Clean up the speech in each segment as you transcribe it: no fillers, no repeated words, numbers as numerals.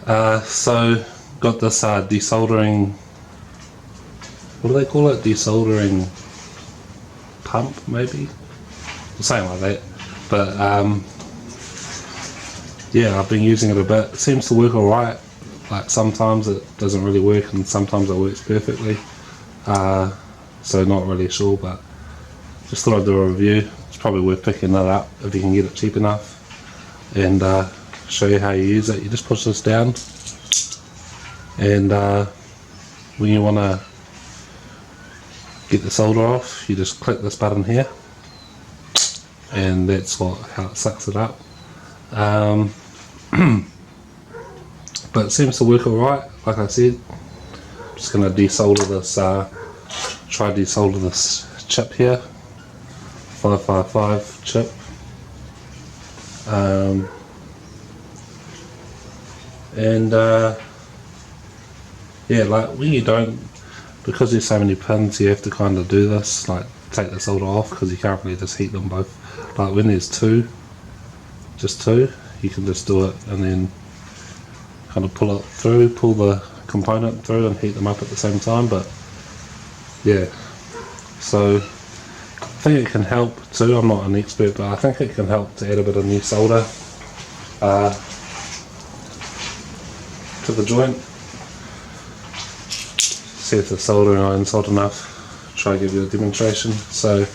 So got this desoldering, what do they call it? Desoldering pump, maybe? Something like that. But yeah, I've been using it a bit. It seems to work alright. Like sometimes it doesn't really work and sometimes it works perfectly. So not really sure, but just thought I'd do a review. It's probably worth picking that up if you can get it cheap enough, and show you how you use it. You just push this down, and when you want to get the solder off, you just click this button here, and that's how it sucks it up. But it seems to work alright. Like I said, I'm just going to desolder this, try desolder this chip here, 555 chip. Yeah, like when you don't, because there's so many pins, you have to kind of do this, like take the solder off, because you can't really just heat them both. Like when there's just two, you can just do it and then kind of pull the component through and heat them up at the same time. But yeah, so I think it can help too. I'm not an expert, but I think it can help to add a bit of new solder to the joint. See if the soldering iron's hot enough. Try to give you a demonstration. So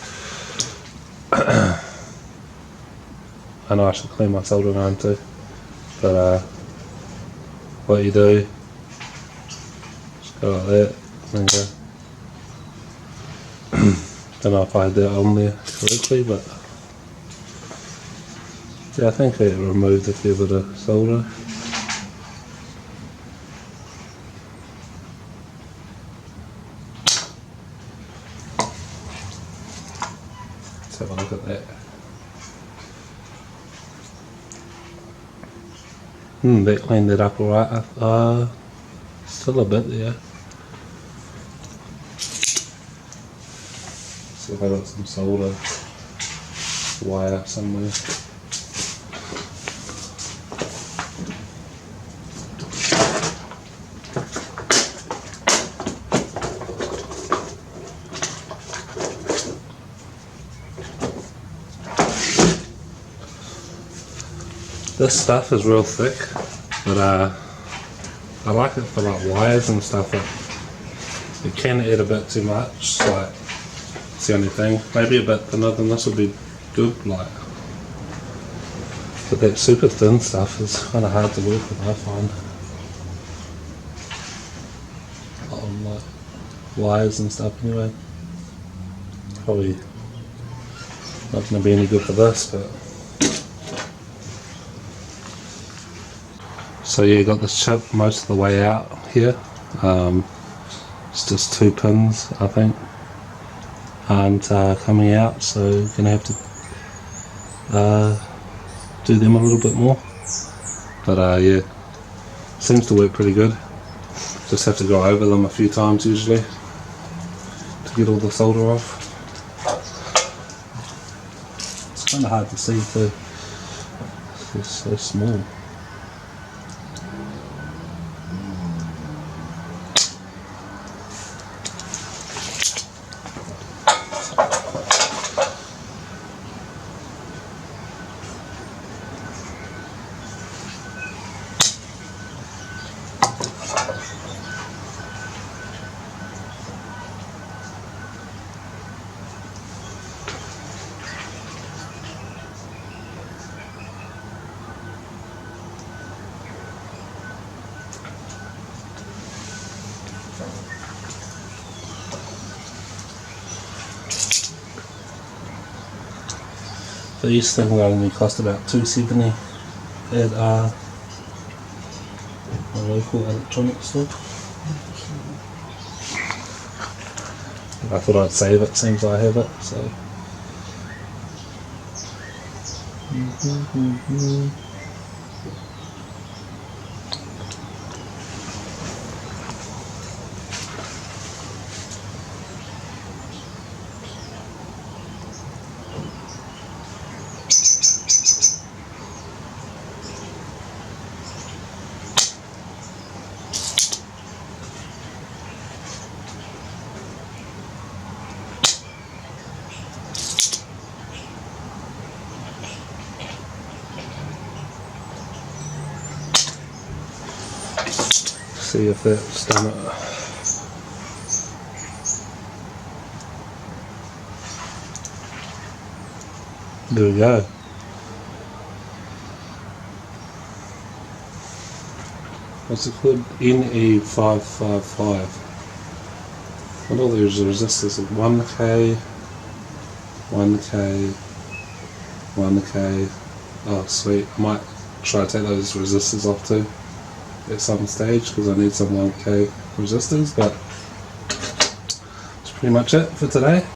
I know I should clean my soldering iron too, but what you do, just go like that and go. Don't know if I had that on there correctly, but yeah, I think it removed a fair bit of solder. Let's have a look at that. That cleaned it up alright. Still a bit there. See if I got some solder wire somewhere. This stuff is real thick, but I like it for like wires and stuff. It can add a bit too much, like it's the only thing. Maybe a bit thinner than this would be good, like. But that super thin stuff is kind of hard to work with, I find. On like wires and stuff anyway. Probably not going to be any good for this, but. So yeah, got this chip most of the way out here. It's just 2 pins, I think, aren't coming out, so you're going to have to do them a little bit more. But yeah, seems to work pretty good. Just have to go over them a few times usually to get all the solder off. It's kind of hard to see too, it's so small. These things only cost about $2.70 at a local electronics store. I thought I'd save it, seems I have it, so. See if that's done it. There we go. What's it called? NE555. What are these resistors? 1K, 1K, 1K. Oh sweet, I might try to take those resistors off too at some stage because I need some 1K resistors, but that's pretty much it for today.